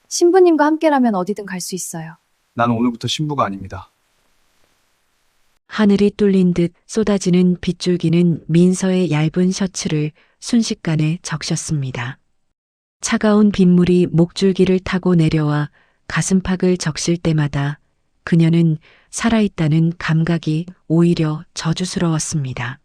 신부님과 함께라면 어디든 갈 수 있어요. 나는 오늘부터 신부가 아닙니다. 하늘이 뚫린 듯 쏟아지는 빗줄기는 민서의 얇은 셔츠를 순식간에 적셨습니다. 차가운 빗물이 목줄기를 타고 내려와 가슴팍을 적실 때마다 그녀는 살아있다는 감각이 오히려 저주스러웠습니다.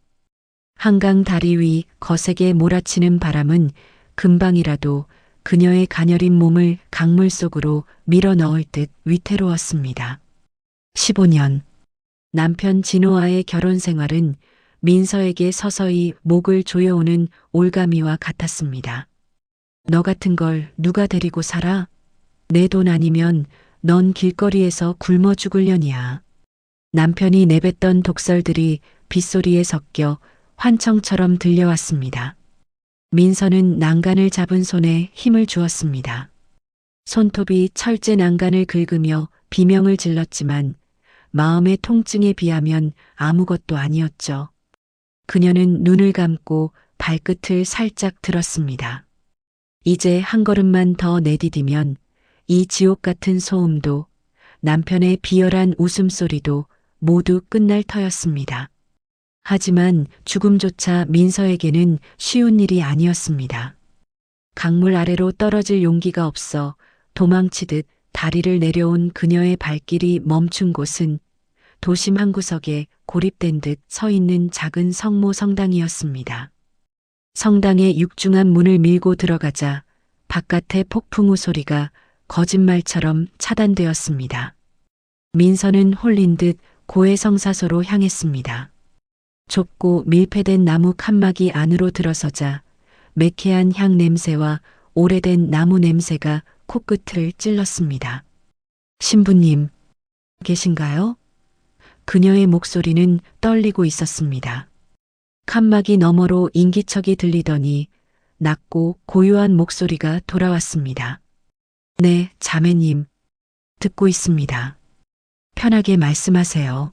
한강 다리 위 거세게 몰아치는 바람은 금방이라도 그녀의 가녀린 몸을 강물 속으로 밀어 넣을 듯 위태로웠습니다. 15년. 남편 진호와의 결혼 생활은 민서에게 서서히 목을 조여오는 올가미와 같았습니다. 너 같은 걸 누가 데리고 살아? 내 돈 아니면 넌 길거리에서 굶어 죽을려니야. 남편이 내뱉던 독설들이 빗소리에 섞여 환청처럼 들려왔습니다. 민서는 난간을 잡은 손에 힘을 주었습니다. 손톱이 철제 난간을 긁으며 비명을 질렀지만 마음의 통증에 비하면 아무것도 아니었죠. 그녀는 눈을 감고 발끝을 살짝 들었습니다. 이제 한 걸음만 더 내디디면 이 지옥 같은 소음도 남편의 비열한 웃음소리도 모두 끝날 터였습니다. 하지만 죽음조차 민서에게는 쉬운 일이 아니었습니다. 강물 아래로 떨어질 용기가 없어 도망치듯 다리를 내려온 그녀의 발길이 멈춘 곳은 도심 한 구석에 고립된 듯 서 있는 작은 성모 성당이었습니다. 성당의 육중한 문을 밀고 들어가자 바깥의 폭풍우 소리가 거짓말처럼 차단되었습니다. 민서는 홀린 듯 고해성사소로 향했습니다. 좁고 밀폐된 나무 칸막이 안으로 들어서자 매캐한 향 냄새와 오래된 나무 냄새가 코끝을 찔렀습니다. 신부님, 계신가요? 그녀의 목소리는 떨리고 있었습니다. 칸막이 너머로 인기척이 들리더니 낮고 고요한 목소리가 돌아왔습니다. 네, 자매님. 듣고 있습니다. 편하게 말씀하세요.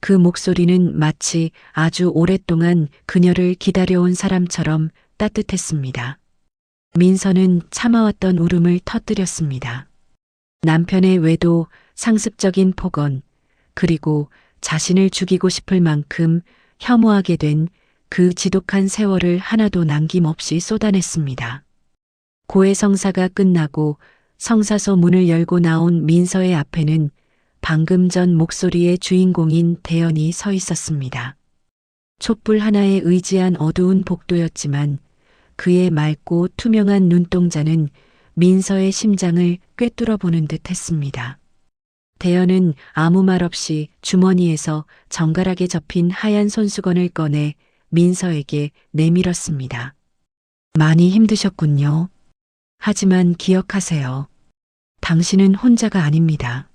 그 목소리는 마치 아주 오랫동안 그녀를 기다려온 사람처럼 따뜻했습니다. 민서는 참아왔던 울음을 터뜨렸습니다. 남편의 외도, 상습적인 폭언, 그리고 자신을 죽이고 싶을 만큼 혐오하게 된 그 지독한 세월을 하나도 남김없이 쏟아냈습니다. 고해성사가 끝나고 성사소 문을 열고 나온 민서의 앞에는 방금 전 목소리의 주인공인 대연이 서 있었습니다. 촛불 하나에 의지한 어두운 복도였지만 그의 맑고 투명한 눈동자는 민서의 심장을 꿰뚫어 보는 듯 했습니다. 대연은 아무 말 없이 주머니에서 정갈하게 접힌 하얀 손수건을 꺼내 민서에게 내밀었습니다. 많이 힘드셨군요. 하지만 기억하세요. 당신은 혼자가 아닙니다.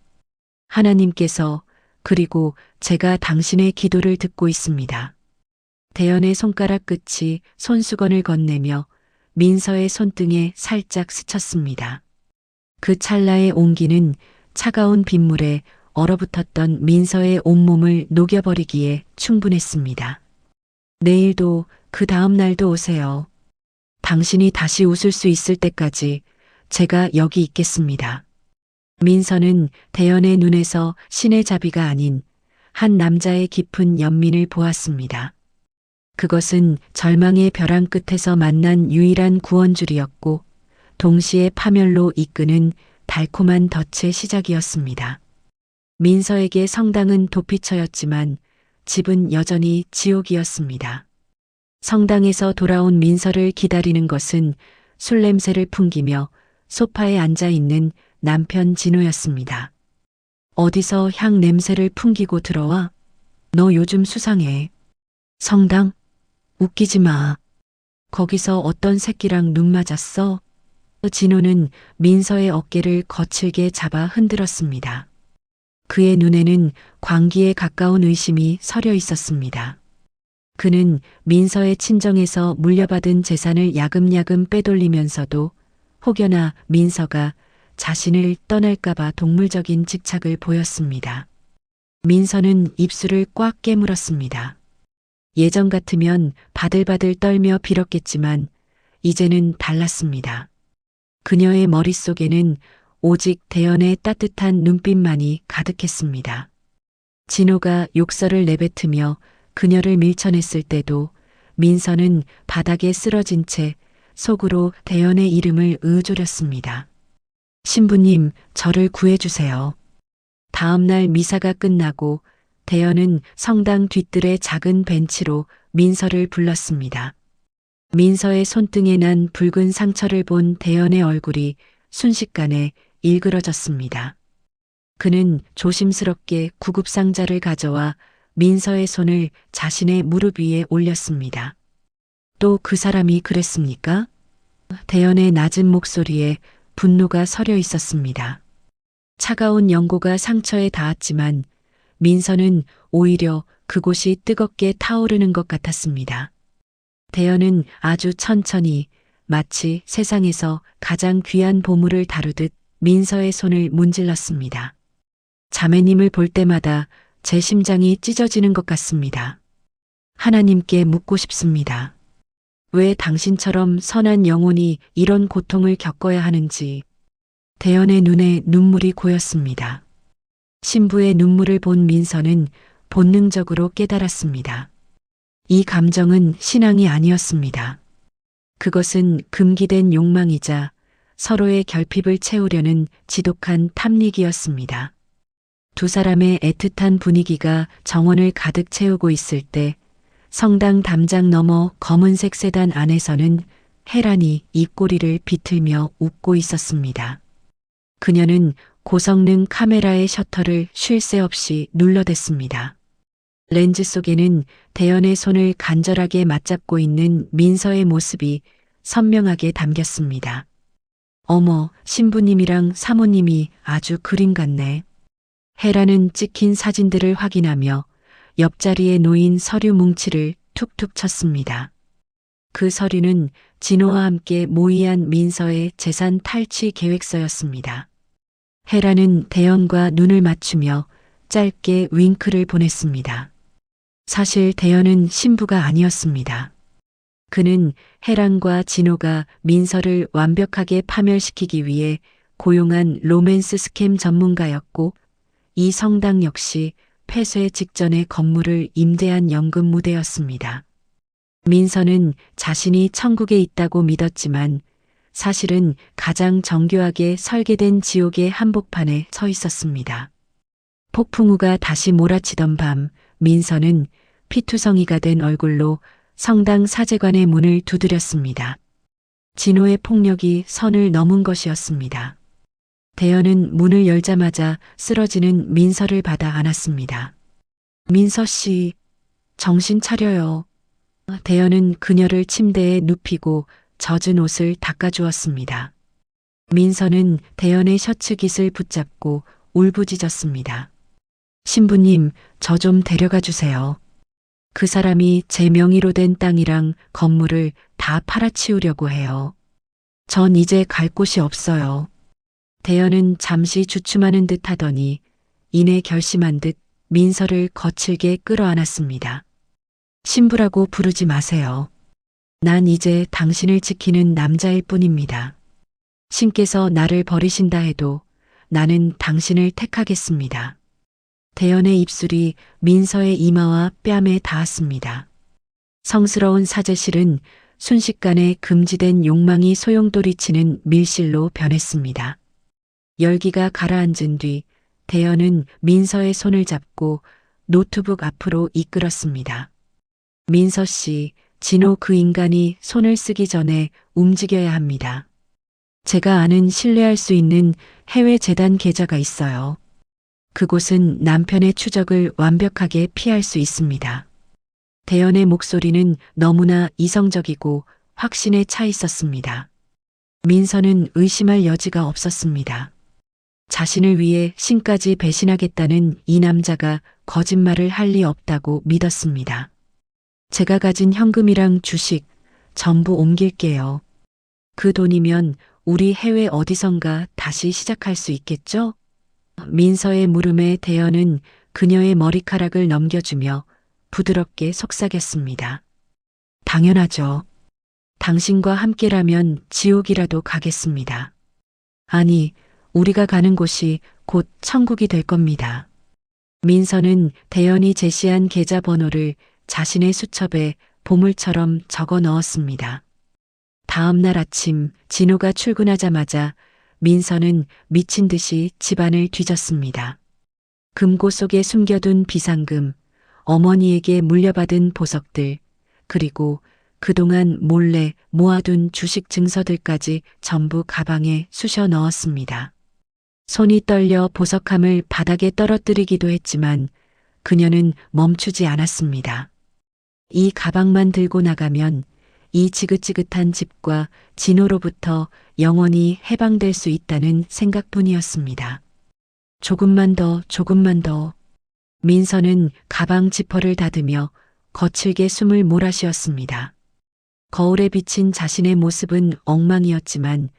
하나님께서 그리고 제가 당신의 기도를 듣고 있습니다. 대연의 손가락 끝이 손수건을 건네며 민서의 손등에 살짝 스쳤습니다. 그 찰나의 온기는 차가운 빗물에 얼어붙었던 민서의 온몸을 녹여버리기에 충분했습니다. 내일도 그 다음 날도 오세요. 당신이 다시 웃을 수 있을 때까지 제가 여기 있겠습니다. 민서는 대연의 눈에서 신의 자비가 아닌 한 남자의 깊은 연민을 보았습니다. 그것은 절망의 벼랑 끝에서 만난 유일한 구원줄이었고 동시에 파멸로 이끄는 달콤한 덫의 시작이었습니다. 민서에게 성당은 도피처였지만 집은 여전히 지옥이었습니다. 성당에서 돌아온 민서를 기다리는 것은 술 냄새를 풍기며 소파에 앉아 있는 남편 진호였습니다. 어디서 향 냄새를 풍기고 들어와? 너 요즘 수상해. 성당? 웃기지 마. 거기서 어떤 새끼랑 눈 맞았어? 진호는 민서의 어깨를 거칠게 잡아 흔들었습니다. 그의 눈에는 광기에 가까운 의심이 서려 있었습니다. 그는 민서의 친정에서 물려받은 재산을 야금야금 빼돌리면서도 혹여나 민서가 자신을 떠날까봐 동물적인 집착을 보였습니다. 민서는 입술을 꽉 깨물었습니다. 예전 같으면 바들바들 떨며 빌었겠지만 이제는 달랐습니다. 그녀의 머릿속에는 오직 대연의 따뜻한 눈빛만이 가득했습니다. 진호가 욕설을 내뱉으며 그녀를 밀쳐냈을 때도 민서는 바닥에 쓰러진 채 속으로 대연의 이름을 의조렸습니다. 신부님, 저를 구해주세요. 다음 날 미사가 끝나고 대연은 성당 뒤뜰의 작은 벤치로 민서를 불렀습니다. 민서의 손등에 난 붉은 상처를 본 대연의 얼굴이 순식간에 일그러졌습니다. 그는 조심스럽게 구급상자를 가져와 민서의 손을 자신의 무릎 위에 올렸습니다. 또 그 사람이 그랬습니까? 대연의 낮은 목소리에 분노가 서려 있었습니다. 차가운 연고가 상처에 닿았지만 민서는 오히려 그곳이 뜨겁게 타오르는 것 같았습니다. 대연은 아주 천천히 마치 세상에서 가장 귀한 보물을 다루듯 민서의 손을 문질렀습니다. 자매님을 볼 때마다 제 심장이 찢어지는 것 같습니다. 하나님께 묻고 싶습니다. 왜 당신처럼 선한 영혼이 이런 고통을 겪어야 하는지. 대연의 눈에 눈물이 고였습니다. 신부의 눈물을 본 민서는 본능적으로 깨달았습니다. 이 감정은 신앙이 아니었습니다. 그것은 금기된 욕망이자 서로의 결핍을 채우려는 지독한 탐닉이었습니다. 두 사람의 애틋한 분위기가 정원을 가득 채우고 있을 때 성당 담장 너머 검은색 세단 안에서는 혜란이 입꼬리를 비틀며 웃고 있었습니다. 그녀는 고성능 카메라의 셔터를 쉴 새 없이 눌러댔습니다. 렌즈 속에는 대연의 손을 간절하게 맞잡고 있는 민서의 모습이 선명하게 담겼습니다. 어머, 신부님이랑 사모님이 아주 그림 같네. 혜란은 찍힌 사진들을 확인하며 옆자리에 놓인 서류 뭉치를 툭툭 쳤습니다. 그 서류는 진호와 함께 모의한 민서의 재산 탈취 계획서였습니다. 혜란은 대연과 눈을 맞추며 짧게 윙크를 보냈습니다. 사실 대연은 신부가 아니었습니다. 그는 혜란과 진호가 민서를 완벽하게 파멸시키기 위해 고용한 로맨스 스캠 전문가였고 이 성당 역시 폐쇄 직전의 건물을 임대한 연금 무대였습니다. 민서는 자신이 천국에 있다고 믿었지만 사실은 가장 정교하게 설계된 지옥의 한복판에 서 있었습니다. 폭풍우가 다시 몰아치던 밤, 민서는 피투성이가 된 얼굴로 성당 사제관의 문을 두드렸습니다. 진호의 폭력이 선을 넘은 것이었습니다. 대연은 문을 열자마자 쓰러지는 민서를 받아 안았습니다. 민서 씨, 정신 차려요. 대연은 그녀를 침대에 눕히고 젖은 옷을 닦아주었습니다. 민서는 대연의 셔츠 깃을 붙잡고 울부짖었습니다. 신부님, 저 좀 데려가 주세요. 그 사람이 제 명의로 된 땅이랑 건물을 다 팔아치우려고 해요. 전 이제 갈 곳이 없어요. 대연은 잠시 주춤하는 듯 하더니 이내 결심한 듯 민서를 거칠게 끌어안았습니다. 신부라고 부르지 마세요. 난 이제 당신을 지키는 남자일 뿐입니다. 신께서 나를 버리신다 해도 나는 당신을 택하겠습니다. 대연의 입술이 민서의 이마와 뺨에 닿았습니다. 성스러운 사제실은 순식간에 금지된 욕망이 소용돌이치는 밀실로 변했습니다. 열기가 가라앉은 뒤 대연은 민서의 손을 잡고 노트북 앞으로 이끌었습니다. 민서 씨, 진호 그 인간이 손을 쓰기 전에 움직여야 합니다. 제가 아는 신뢰할 수 있는 해외 재단 계좌가 있어요. 그곳은 남편의 추적을 완벽하게 피할 수 있습니다. 대연의 목소리는 너무나 이성적이고 확신에 차 있었습니다. 민서는 의심할 여지가 없었습니다. 자신을 위해 신까지 배신하겠다는 이 남자가 거짓말을 할 리 없다고 믿었습니다. 제가 가진 현금이랑 주식 전부 옮길게요. 그 돈이면 우리 해외 어디선가 다시 시작할 수 있겠죠? 민서의 물음에 대연은 그녀의 머리카락을 넘겨주며 부드럽게 속삭였습니다. 당연하죠. 당신과 함께라면 지옥이라도 가겠습니다. 아니, 우리가 가는 곳이 곧 천국이 될 겁니다. 민서는 대연이 제시한 계좌번호를 자신의 수첩에 보물처럼 적어 넣었습니다. 다음 날 아침 진호가 출근하자마자 민서는 미친 듯이 집안을 뒤졌습니다. 금고 속에 숨겨둔 비상금, 어머니에게 물려받은 보석들, 그리고 그동안 몰래 모아둔 주식 증서들까지 전부 가방에 쑤셔 넣었습니다. 손이 떨려 보석함을 바닥에 떨어뜨리기도 했지만 그녀는 멈추지 않았습니다. 이 가방만 들고 나가면 이 지긋지긋한 집과 진호로부터 영원히 해방될 수 있다는 생각뿐이었습니다. 조금만 더, 조금만 더. 민서는 가방 지퍼를 닫으며 거칠게 숨을 몰아쉬었습니다. 거울에 비친 자신의 모습은 엉망이었지만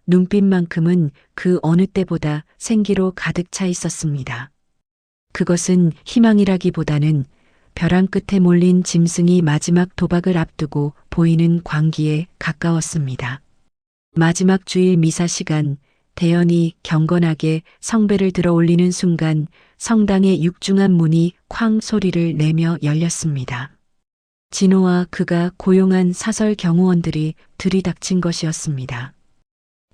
눈빛만큼은 그 어느 때보다 생기로 가득 차 있었습니다. 그것은 희망이라기보다는 벼랑 끝에 몰린 짐승이 마지막 도박을 앞두고 보이는 광기에 가까웠습니다. 마지막 주일 미사 시간, 대연이 경건하게 성배를 들어 올리는 순간 성당의 육중한 문이 쾅 소리를 내며 열렸습니다. 진호와 그가 고용한 사설 경호원들이 들이닥친 것이었습니다.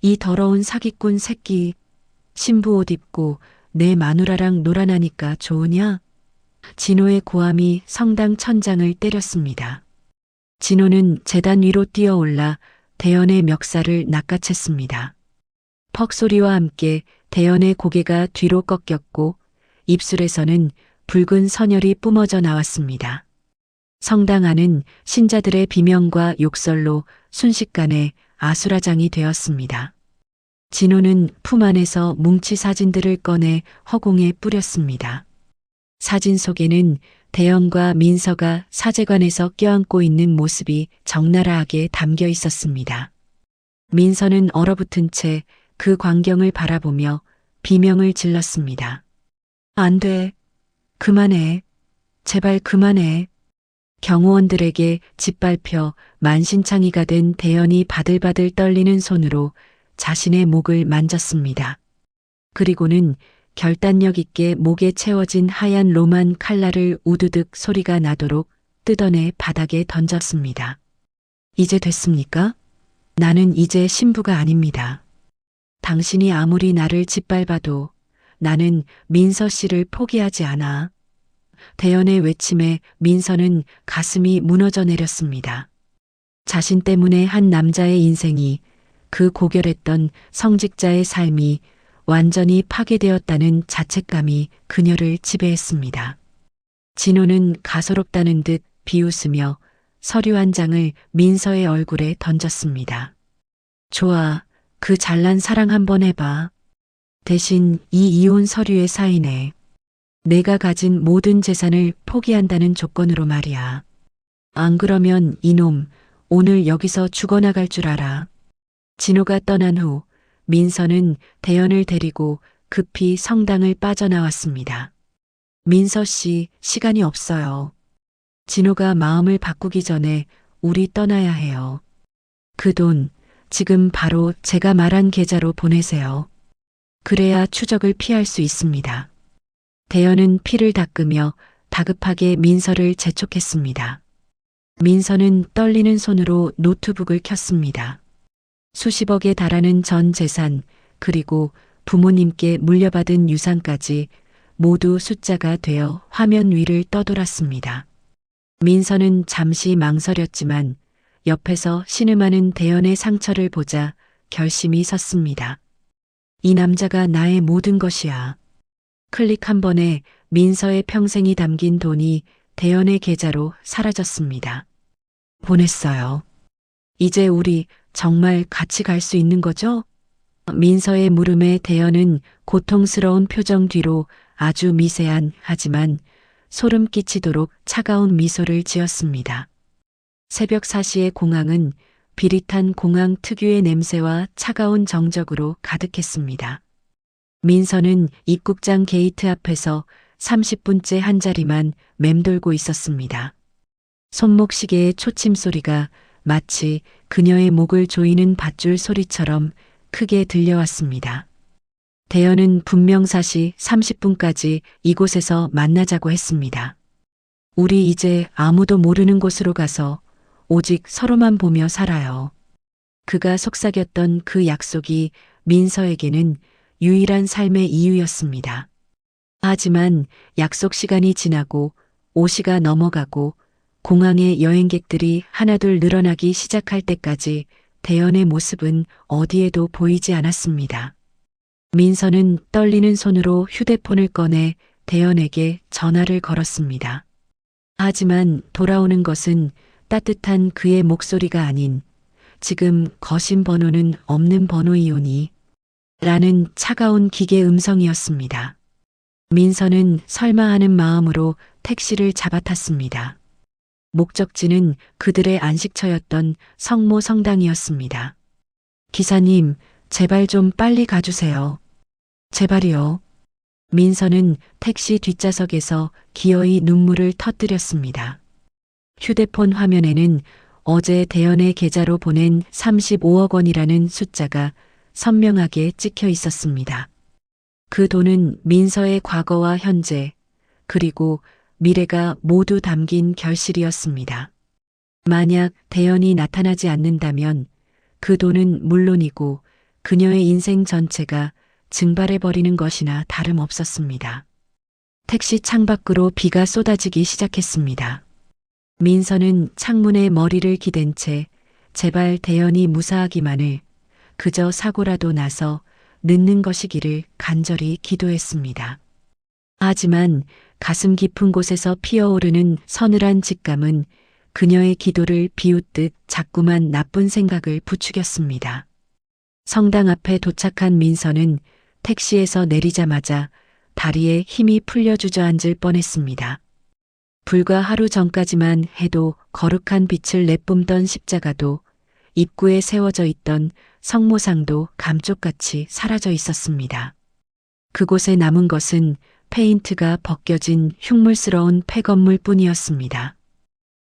이 더러운 사기꾼 새끼, 신부 옷 입고 내 마누라랑 놀아나니까 좋으냐? 진호의 고함이 성당 천장을 때렸습니다. 진호는 제단 위로 뛰어올라 대연의 멱살을 낚아챘습니다. 퍽 소리와 함께 대연의 고개가 뒤로 꺾였고 입술에서는 붉은 선혈이 뿜어져 나왔습니다. 성당 안은 신자들의 비명과 욕설로 순식간에 아수라장이 되었습니다. 진호는 품 안에서 뭉치 사진들을 꺼내 허공에 뿌렸습니다. 사진 속에는 대연과 민서가 사제관에서 껴안고 있는 모습이 적나라하게 담겨 있었습니다. 민서는 얼어붙은 채 그 광경을 바라보며 비명을 질렀습니다. 안 돼. 그만해. 제발 그만해. 경호원들에게 짓밟혀 만신창이가 된 대연이 바들바들 떨리는 손으로 자신의 목을 만졌습니다. 그리고는 결단력 있게 목에 채워진 하얀 로만 칼날을 우두둑 소리가 나도록 뜯어내 바닥에 던졌습니다. 이제 됐습니까? 나는 이제 신부가 아닙니다. 당신이 아무리 나를 짓밟아도 나는 민서 씨를 포기하지 않아. 대연의 외침에 민서는 가슴이 무너져 내렸습니다. 자신 때문에 한 남자의 인생이, 그 고결했던 성직자의 삶이 완전히 파괴되었다는 자책감이 그녀를 지배했습니다. 진호는 가소롭다는 듯 비웃으며 서류 한 장을 민서의 얼굴에 던졌습니다. 좋아, 그 잘난 사랑 한번 해봐. 대신 이 이혼 서류에 사인해. 내가 가진 모든 재산을 포기한다는 조건으로 말이야. 안 그러면 이놈 오늘 여기서 죽어나갈 줄 알아. 진호가 떠난 후 민서는 대연을 데리고 급히 성당을 빠져나왔습니다. 민서 씨, 시간이 없어요. 진호가 마음을 바꾸기 전에 우리 떠나야 해요. 그 돈 지금 바로 제가 말한 계좌로 보내세요. 그래야 추적을 피할 수 있습니다. 대연은 피를 닦으며 다급하게 민서를 재촉했습니다. 민서는 떨리는 손으로 노트북을 켰습니다. 수십억에 달하는 전 재산, 그리고 부모님께 물려받은 유산까지 모두 숫자가 되어 화면 위를 떠돌았습니다. 민서는 잠시 망설였지만 옆에서 신음하는 대연의 상처를 보자 결심이 섰습니다. 이 남자가 나의 모든 것이야. 클릭 한 번에 민서의 평생이 담긴 돈이 대연의 계좌로 사라졌습니다. 보냈어요. 이제 우리 정말 같이 갈 수 있는 거죠? 민서의 물음에 대연은 고통스러운 표정 뒤로 아주 미세한 하지만 소름 끼치도록 차가운 미소를 지었습니다. 새벽 4시의 공항은 비릿한 공항 특유의 냄새와 차가운 정적으로 가득했습니다. 민서는 입국장 게이트 앞에서 30분째 한 자리만 맴돌고 있었습니다. 손목시계의 초침 소리가 마치 그녀의 목을 조이는 밧줄 소리처럼 크게 들려왔습니다. 대연은 분명 4시 30분까지 이곳에서 만나자고 했습니다. 우리 이제 아무도 모르는 곳으로 가서 오직 서로만 보며 살아요. 그가 속삭였던 그 약속이 민서에게는 유일한 삶의 이유였습니다. 하지만 약속 시간이 지나고 5시가 넘어가고 공항에 여행객들이 하나둘 늘어나기 시작할 때까지 대연의 모습은 어디에도 보이지 않았습니다. 민서는 떨리는 손으로 휴대폰을 꺼내 대연에게 전화를 걸었습니다. 하지만 돌아오는 것은 따뜻한 그의 목소리가 아닌 지금 거신 번호는 없는 번호이오니 라는 차가운 기계 음성이었습니다. 민서는 설마 하는 마음으로 택시를 잡아탔습니다. 목적지는 그들의 안식처였던 성모 성당이었습니다. 기사님, 제발 좀 빨리 가주세요. 제발이요. 민서는 택시 뒷좌석에서 기어이 눈물을 터뜨렸습니다. 휴대폰 화면에는 어제 대연의 계좌로 보낸 35억 원이라는 숫자가 선명하게 찍혀 있었습니다. 그 돈은 민서의 과거와 현재, 그리고 미래가 모두 담긴 결실이었습니다. 만약 대연이 나타나지 않는다면 그 돈은 물론이고 그녀의 인생 전체가 증발해버리는 것이나 다름없었습니다. 택시 창밖으로 비가 쏟아지기 시작했습니다. 민서는 창문에 머리를 기댄 채 제발 대연이 무사하기만을, 그저 사고라도 나서 늦는 것이기를 간절히 기도했습니다. 하지만 가슴 깊은 곳에서 피어오르는 서늘한 직감은 그녀의 기도를 비웃듯 자꾸만 나쁜 생각을 부추겼습니다. 성당 앞에 도착한 민서는 택시에서 내리자마자 다리에 힘이 풀려 주저앉을 뻔했습니다. 불과 하루 전까지만 해도 거룩한 빛을 내뿜던 십자가도, 입구에 세워져 있던 성모상도 감쪽같이 사라져 있었습니다. 그곳에 남은 것은 페인트가 벗겨진 흉물스러운 폐건물 뿐이었습니다.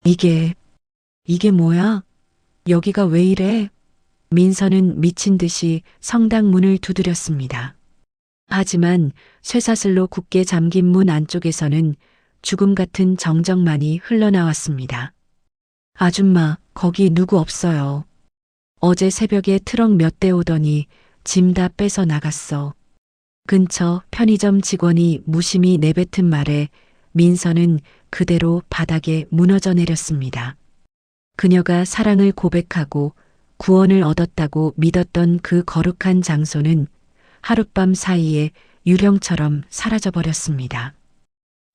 이게 뭐야? 여기가 왜 이래? 민서는 미친 듯이 성당 문을 두드렸습니다. 하지만 쇠사슬로 굳게 잠긴 문 안쪽에서는 죽음 같은 정적만이 흘러나왔습니다. 아줌마, 거기 누구 없어요. 어제 새벽에 트럭 몇 대 오더니 짐 다 뺏어 나갔어. 근처 편의점 직원이 무심히 내뱉은 말에 민서는 그대로 바닥에 무너져 내렸습니다. 그녀가 사랑을 고백하고 구원을 얻었다고 믿었던 그 거룩한 장소는 하룻밤 사이에 유령처럼 사라져버렸습니다.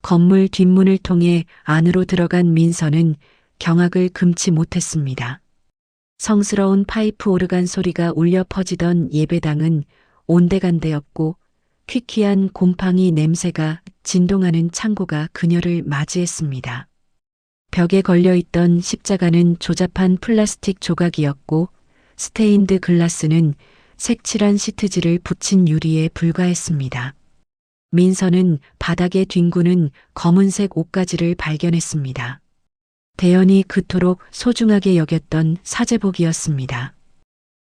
건물 뒷문을 통해 안으로 들어간 민서는 경악을 금치 못했습니다. 성스러운 파이프 오르간 소리가 울려 퍼지던 예배당은 온데간데 없고 퀴퀴한 곰팡이 냄새가 진동하는 창고가 그녀를 맞이했습니다. 벽에 걸려있던 십자가는 조잡한 플라스틱 조각이었고 스테인드 글라스는 색칠한 시트지를 붙인 유리에 불과했습니다. 민서는 바닥에 뒹구는 검은색 옷가지를 발견했습니다. 대연이 그토록 소중하게 여겼던 사제복이었습니다.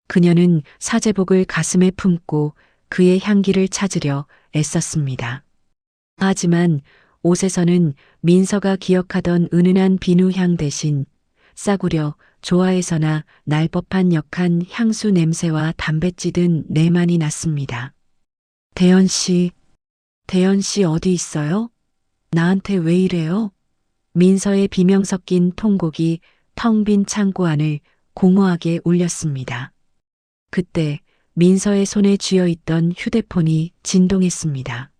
그녀는 사제복을 가슴에 품고 그의 향기를 찾으려 애썼습니다. 하지만 옷에서는 민서가 기억하던 은은한 비누향 대신 싸구려 좋아해서나 날 법한 역한 향수 냄새와 담배 찌든 내만이 났습니다. 대연 씨 어디 있어요? 나한테 왜 이래요? 민서의 비명 섞인 통곡이 텅 빈 창고 안을 공허하게 울렸습니다. 그때 민서의 손에 쥐어 있던 휴대폰이 진동했습니다.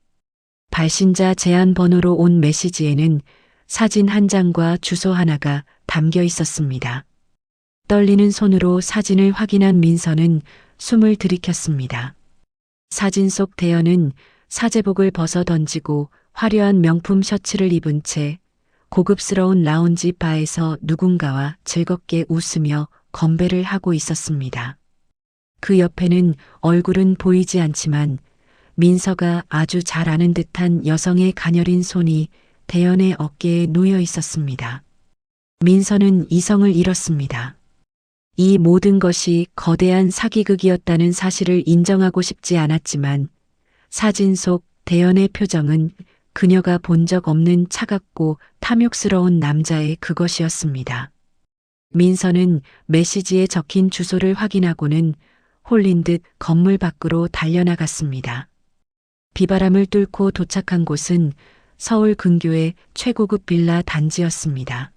발신자 제한 번호로 온 메시지에는 사진 한 장과 주소 하나가 담겨 있었습니다. 떨리는 손으로 사진을 확인한 민서는 숨을 들이켰습니다. 사진 속 대연은 사제복을 벗어 던지고 화려한 명품 셔츠를 입은 채 고급스러운 라운지 바에서 누군가와 즐겁게 웃으며 건배를 하고 있었습니다. 그 옆에는 얼굴은 보이지 않지만 민서가 아주 잘 아는 듯한 여성의 가녀린 손이 대연의 어깨에 놓여 있었습니다. 민서는 이성을 잃었습니다. 이 모든 것이 거대한 사기극이었다는 사실을 인정하고 싶지 않았지만 사진 속 대연의 표정은 그녀가 본 적 없는 차갑고 탐욕스러운 남자의 그것이었습니다. 민서는 메시지에 적힌 주소를 확인하고는 홀린 듯 건물 밖으로 달려나갔습니다. 비바람을 뚫고 도착한 곳은 서울 근교의 최고급 빌라 단지였습니다.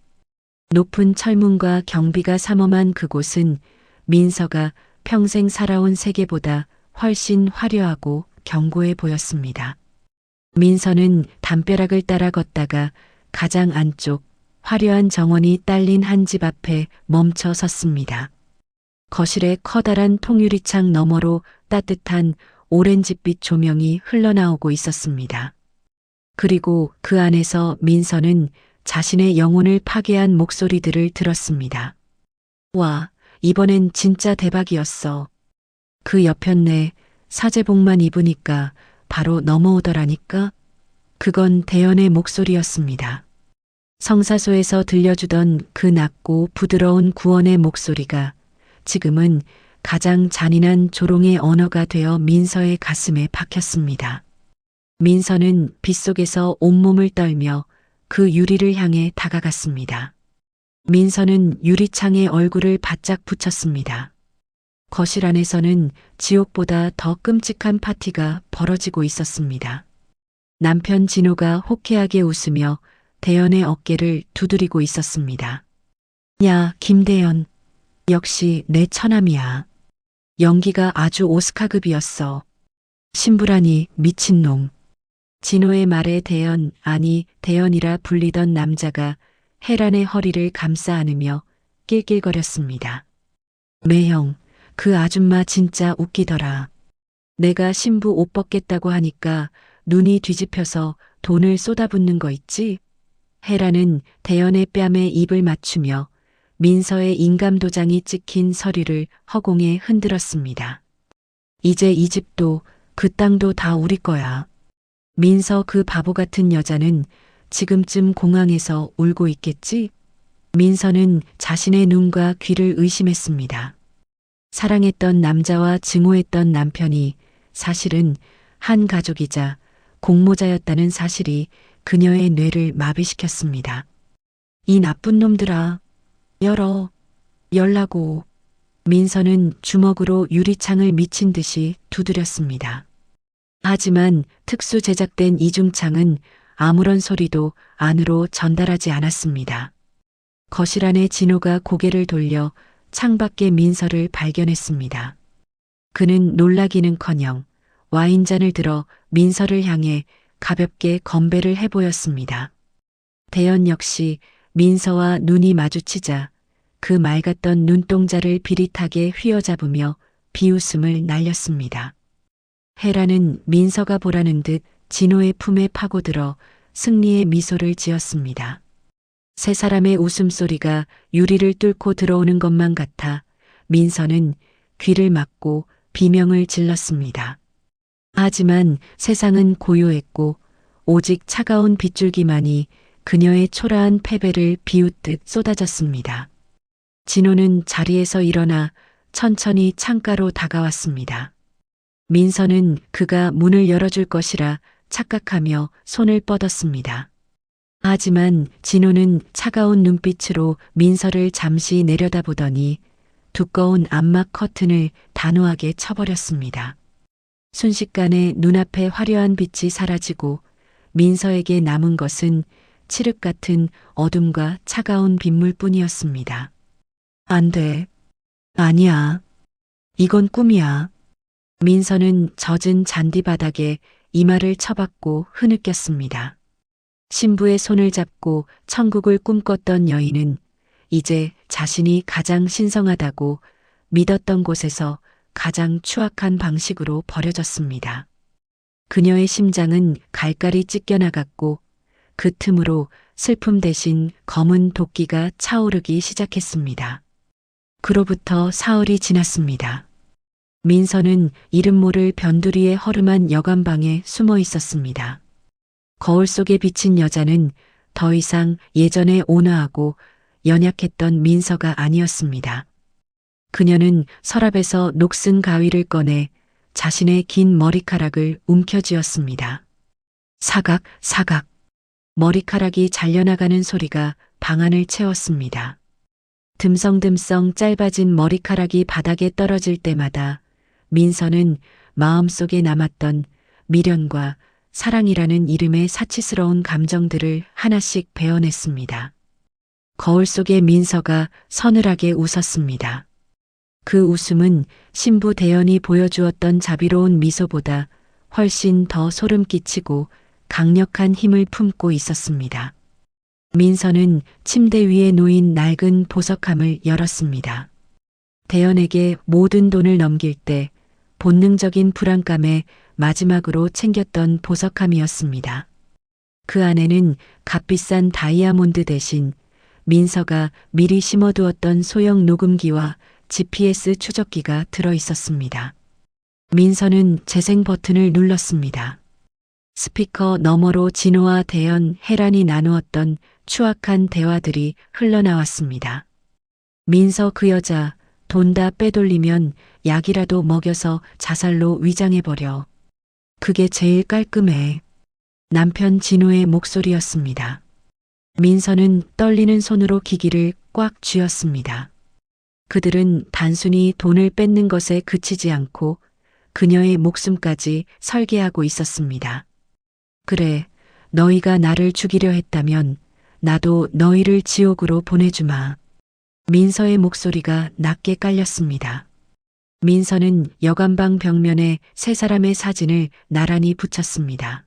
높은 철문과 경비가 삼엄한 그곳은 민서가 평생 살아온 세계보다 훨씬 화려하고 견고해 보였습니다. 민서는 담벼락을 따라 걷다가 가장 안쪽 화려한 정원이 딸린 한 집 앞에 멈춰 섰습니다. 거실의 커다란 통유리창 너머로 따뜻한 오렌지빛 조명이 흘러나오고 있었습니다. 그리고 그 안에서 민서는 자신의 영혼을 파괴한 목소리들을 들었습니다. 와, 이번엔 진짜 대박이었어. 그 여편네 사제복만 입으니까 바로 넘어오더라니까. 그건 대연의 목소리였습니다. 성사소에서 들려주던 그 낮고 부드러운 구원의 목소리가 지금은 가장 잔인한 조롱의 언어가 되어 민서의 가슴에 박혔습니다. 민서는 빗속에서 온몸을 떨며 그 유리를 향해 다가갔습니다. 민서는 유리창에 얼굴을 바짝 붙였습니다. 거실 안에서는 지옥보다 더 끔찍한 파티가 벌어지고 있었습니다. 남편 진호가 호쾌하게 웃으며 대연의 어깨를 두드리고 있었습니다. 야, 김대연. 역시 내 처남이야. 연기가 아주 오스카급이었어. 신부라니 미친놈. 진호의 말에 대연, 아니 대연이라 불리던 남자가 혜란의 허리를 감싸 안으며 낄낄거렸습니다. 매형, 그 아줌마 진짜 웃기더라. 내가 신부 옷 벗겠다고 하니까 눈이 뒤집혀서 돈을 쏟아붓는 거 있지? 혜란은 대연의 뺨에 입을 맞추며 민서의 인감도장이 찍힌 서류를 허공에 흔들었습니다. 이제 이 집도 그 땅도 다 우리 거야. 민서 그 바보 같은 여자는 지금쯤 공항에서 울고 있겠지? 민서는 자신의 눈과 귀를 의심했습니다. 사랑했던 남자와 증오했던 남편이 사실은 한 가족이자 공모자였다는 사실이 그녀의 뇌를 마비시켰습니다. 이 나쁜 놈들아, 열라고. 민서는 주먹으로 유리창을 미친 듯이 두드렸습니다. 하지만 특수 제작된 이중창은 아무런 소리도 안으로 전달하지 않았습니다. 거실 안에 진호가 고개를 돌려 창밖의 민서를 발견했습니다. 그는 놀라기는커녕 와인잔을 들어 민서를 향해 가볍게 건배를 해보였습니다. 대연 역시 민서와 눈이 마주치자 그 맑았던 눈동자를 비릿하게 휘어잡으며 비웃음을 날렸습니다. 혜라는 민서가 보라는 듯 진호의 품에 파고들어 승리의 미소를 지었습니다. 세 사람의 웃음소리가 유리를 뚫고 들어오는 것만 같아 민서는 귀를 막고 비명을 질렀습니다. 하지만 세상은 고요했고 오직 차가운 빗줄기만이 그녀의 초라한 패배를 비웃듯 쏟아졌습니다. 진호는 자리에서 일어나 천천히 창가로 다가왔습니다. 민서는 그가 문을 열어줄 것이라 착각하며 손을 뻗었습니다. 하지만 진호는 차가운 눈빛으로 민서를 잠시 내려다보더니 두꺼운 암막 커튼을 단호하게 쳐버렸습니다. 순식간에 눈앞에 화려한 빛이 사라지고 민서에게 남은 것은 칠흑 같은 어둠과 차가운 빗물뿐이었습니다. 안 돼. 아니야. 이건 꿈이야. 민서는 젖은 잔디바닥에 이마를 쳐박고 흐느꼈습니다. 신부의 손을 잡고 천국을 꿈꿨던 여인은 이제 자신이 가장 신성하다고 믿었던 곳에서 가장 추악한 방식으로 버려졌습니다. 그녀의 심장은 갈갈이 찢겨나갔고 그 틈으로 슬픔 대신 검은 도끼가 차오르기 시작했습니다. 그로부터 사흘이 지났습니다. 민서는 이름 모를 변두리의 허름한 여관방에 숨어 있었습니다. 거울 속에 비친 여자는 더 이상 예전에 온화하고 연약했던 민서가 아니었습니다. 그녀는 서랍에서 녹슨 가위를 꺼내 자신의 긴 머리카락을 움켜쥐었습니다. 사각, 사각. 머리카락이 잘려나가는 소리가 방 안을 채웠습니다. 듬성듬성 짧아진 머리카락이 바닥에 떨어질 때마다 민서는 마음속에 남았던 미련과 사랑이라는 이름의 사치스러운 감정들을 하나씩 베어냈습니다. 거울 속의 민서가 서늘하게 웃었습니다. 그 웃음은 신부 대연이 보여주었던 자비로운 미소보다 훨씬 더 소름 끼치고 강력한 힘을 품고 있었습니다. 민서는 침대 위에 놓인 낡은 보석함을 열었습니다. 대연에게 모든 돈을 넘길 때 본능적인 불안감에 마지막으로 챙겼던 보석함이었습니다. 그 안에는 값비싼 다이아몬드 대신 민서가 미리 심어두었던 소형 녹음기와 GPS 추적기가 들어 있었습니다. 민서는 재생 버튼을 눌렀습니다. 스피커 너머로 진호와 대연, 혜란이 나누었던 추악한 대화들이 흘러나왔습니다. 민서 그 여자 돈 다 빼돌리면 약이라도 먹여서 자살로 위장해버려. 그게 제일 깔끔해. 남편 진호의 목소리였습니다. 민서는 떨리는 손으로 기기를 꽉 쥐었습니다. 그들은 단순히 돈을 뺏는 것에 그치지 않고 그녀의 목숨까지 설계하고 있었습니다. 그래, 너희가 나를 죽이려 했다면 나도 너희를 지옥으로 보내주마. 민서의 목소리가 낮게 깔렸습니다. 민서는 여관방 벽면에 세 사람의 사진을 나란히 붙였습니다.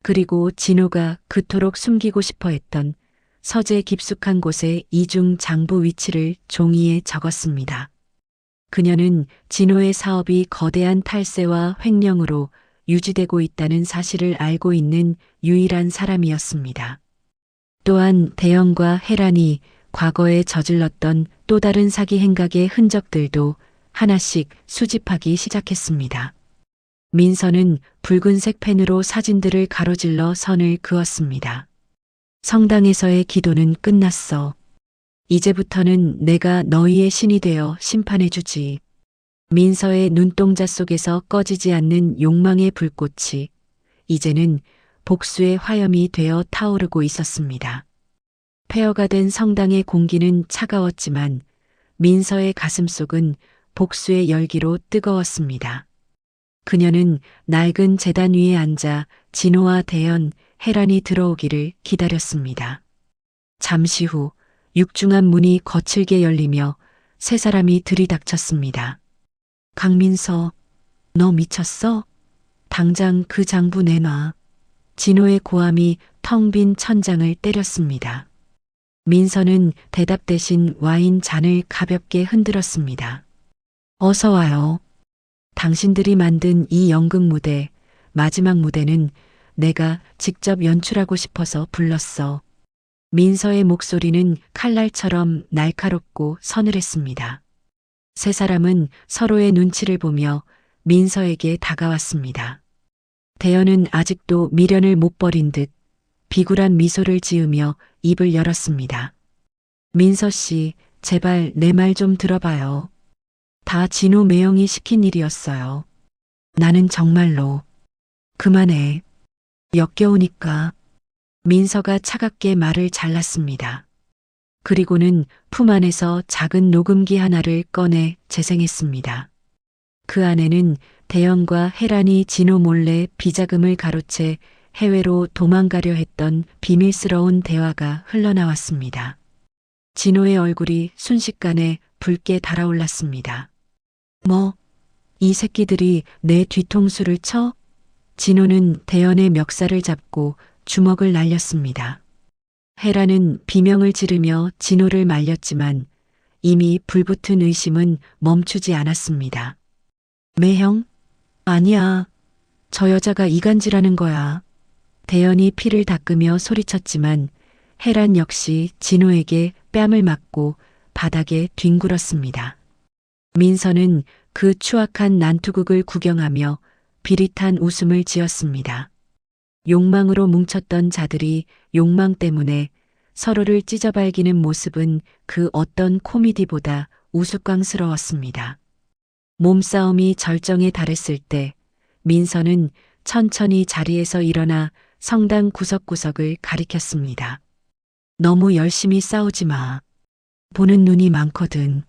그리고 진호가 그토록 숨기고 싶어 했던 서재 깊숙한 곳의 이중 장부 위치를 종이에 적었습니다. 그녀는 진호의 사업이 거대한 탈세와 횡령으로 유지되고 있다는 사실을 알고 있는 유일한 사람이었습니다. 또한 대연과 혜란이 과거에 저질렀던 또 다른 사기 행각의 흔적들도 하나씩 수집하기 시작했습니다. 민서는 붉은색 펜으로 사진들을 가로질러 선을 그었습니다. 성당에서의 기도는 끝났어. 이제부터는 내가 너희의 신이 되어 심판해주지. 민서의 눈동자 속에서 꺼지지 않는 욕망의 불꽃이 이제는 복수의 화염이 되어 타오르고 있었습니다. 폐허가 된 성당의 공기는 차가웠지만 민서의 가슴속은 복수의 열기로 뜨거웠습니다. 그녀는 낡은 제단 위에 앉아 진호와 대연, 혜란이 들어오기를 기다렸습니다. 잠시 후 육중한 문이 거칠게 열리며 세 사람이 들이닥쳤습니다. 강민서, 너 미쳤어? 당장 그 장부 내놔. 진호의 고함이 텅 빈 천장을 때렸습니다. 민서는 대답 대신 와인 잔을 가볍게 흔들었습니다. 어서 와요. 당신들이 만든 이 연극 무대, 마지막 무대는 내가 직접 연출하고 싶어서 불렀어. 민서의 목소리는 칼날처럼 날카롭고 서늘했습니다. 세 사람은 서로의 눈치를 보며 민서에게 다가왔습니다. 대연은 아직도 미련을 못 버린 듯 비굴한 미소를 지으며 입을 열었습니다. 민서 씨, 제발 내 말 좀 들어봐요. 다 진호 매형이 시킨 일이었어요. 나는 정말로. 그만해. 역겨우니까. 민서가 차갑게 말을 잘랐습니다. 그리고는 품 안에서 작은 녹음기 하나를 꺼내 재생했습니다. 그 안에는 대연과 혜란이 진호 몰래 비자금을 가로채 해외로 도망가려 했던 비밀스러운 대화가 흘러나왔습니다. 진호의 얼굴이 순식간에 붉게 달아올랐습니다. 뭐, 이 새끼들이 내 뒤통수를 쳐? 진호는 대연의 멱살을 잡고 주먹을 날렸습니다. 혜란은 비명을 지르며 진호를 말렸지만 이미 불붙은 의심은 멈추지 않았습니다. 매형? 아니야. 저 여자가 이간질하는 거야. 대연이 피를 닦으며 소리쳤지만 혜란 역시 진호에게 뺨을 맞고 바닥에 뒹굴었습니다. 민서는 그 추악한 난투극을 구경하며 비릿한 웃음을 지었습니다. 욕망으로 뭉쳤던 자들이 욕망 때문에 서로를 찢어발기는 모습은 그 어떤 코미디보다 우스꽝스러웠습니다. 몸싸움이 절정에 달했을 때 민서는 천천히 자리에서 일어나 성당 구석구석을 가리켰습니다. 너무 열심히 싸우지 마. 보는 눈이 많거든.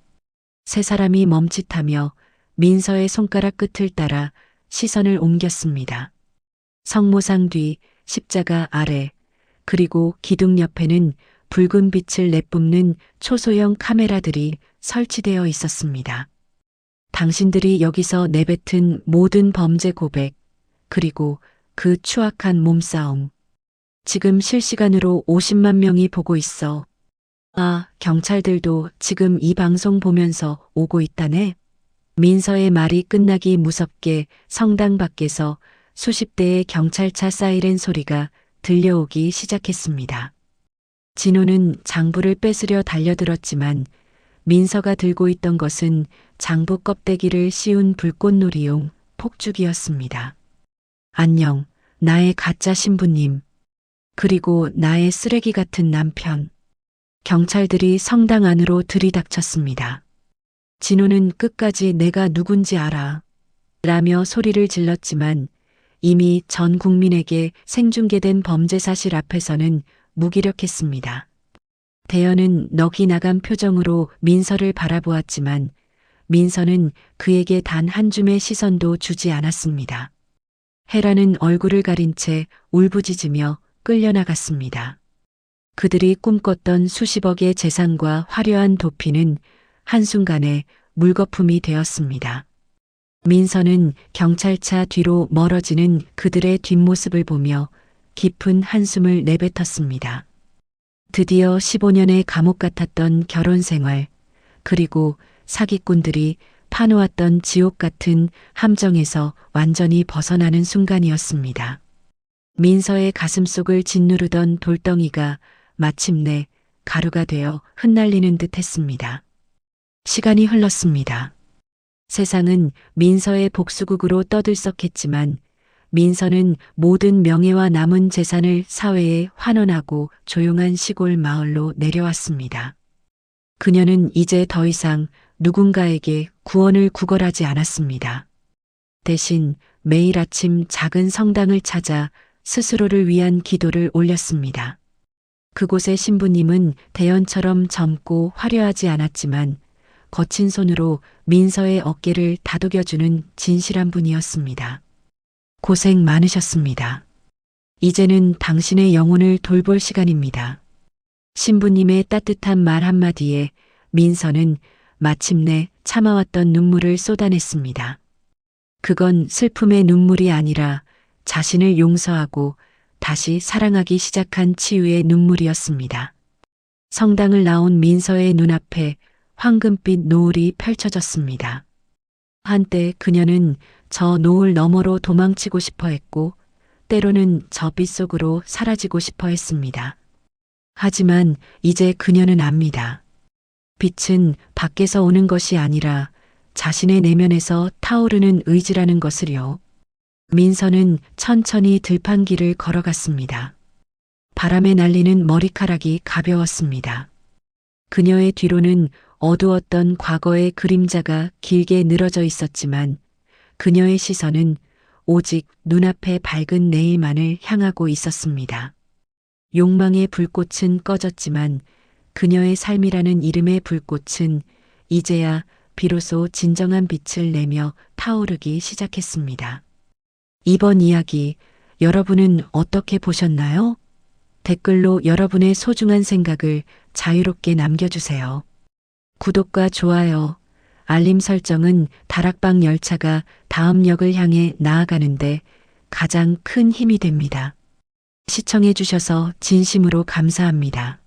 세 사람이 멈칫하며 민서의 손가락 끝을 따라 시선을 옮겼습니다. 성모상 뒤, 십자가 아래, 그리고 기둥 옆에는 붉은 빛을 내뿜는 초소형 카메라들이 설치되어 있었습니다. 당신들이 여기서 내뱉은 모든 범죄 고백, 그리고 그 추악한 몸싸움. 지금 실시간으로 50만 명이 보고 있어. 아, 경찰들도 지금 이 방송 보면서 오고 있다네. 민서의 말이 끝나기 무섭게 성당 밖에서 수십 대의 경찰차 사이렌 소리가 들려오기 시작했습니다. 진호는 장부를 뺏으려 달려들었지만 민서가 들고 있던 것은 장부 껍데기를 씌운 불꽃놀이용 폭죽이었습니다. 안녕, 나의 가짜 신부님. 그리고 나의 쓰레기 같은 남편. 경찰들이 성당 안으로 들이닥쳤습니다. 진호는 끝까지 내가 누군지 알아. 라며 소리를 질렀지만 이미 전 국민에게 생중계된 범죄 사실 앞에서는 무기력했습니다. 대연은 넋이 나간 표정으로 민서를 바라보았지만 민서는 그에게 단 한 줌의 시선도 주지 않았습니다. 헤라는 얼굴을 가린 채 울부짖으며 끌려나갔습니다. 그들이 꿈꿨던 수십억의 재산과 화려한 도피는 한순간에 물거품이 되었습니다. 민서는 경찰차 뒤로 멀어지는 그들의 뒷모습을 보며 깊은 한숨을 내뱉었습니다. 드디어 15년의 감옥 같았던 결혼 생활, 그리고 사기꾼들이 파놓았던 지옥 같은 함정에서 완전히 벗어나는 순간이었습니다. 민서의 가슴속을 짓누르던 돌덩이가 마침내 가루가 되어 흩날리는 듯 했습니다. 시간이 흘렀습니다. 세상은 민서의 복수국으로 떠들썩했지만 민서는 모든 명예와 남은 재산을 사회에 환원하고 조용한 시골 마을로 내려왔습니다. 그녀는 이제 더 이상 누군가에게 구원을 구걸하지 않았습니다. 대신 매일 아침 작은 성당을 찾아 스스로를 위한 기도를 올렸습니다. 그곳의 신부님은 대연처럼 젊고 화려하지 않았지만 거친 손으로 민서의 어깨를 다독여주는 진실한 분이었습니다. 고생 많으셨습니다. 이제는 당신의 영혼을 돌볼 시간입니다. 신부님의 따뜻한 말 한마디에 민서는 마침내 참아왔던 눈물을 쏟아냈습니다. 그건 슬픔의 눈물이 아니라 자신을 용서하고 다시 사랑하기 시작한 치유의 눈물이었습니다. 성당을 나온 민서의 눈앞에 황금빛 노을이 펼쳐졌습니다. 한때 그녀는 저 노을 너머로 도망치고 싶어 했고 때로는 저 빛 속으로 사라지고 싶어 했습니다. 하지만 이제 그녀는 압니다. 빛은 밖에서 오는 것이 아니라 자신의 내면에서 타오르는 의지라는 것을요. 민서는 천천히 들판길을 걸어갔습니다. 바람에 날리는 머리카락이 가벼웠습니다. 그녀의 뒤로는 어두웠던 과거의 그림자가 길게 늘어져 있었지만 그녀의 시선은 오직 눈앞의 밝은 내일만을 향하고 있었습니다. 욕망의 불꽃은 꺼졌지만 그녀의 삶이라는 이름의 불꽃은 이제야 비로소 진정한 빛을 내며 타오르기 시작했습니다. 이번 이야기 여러분은 어떻게 보셨나요? 댓글로 여러분의 소중한 생각을 자유롭게 남겨주세요. 구독과 좋아요, 알림 설정은 다락방 열차가 다음 역을 향해 나아가는데 가장 큰 힘이 됩니다. 시청해주셔서 진심으로 감사합니다.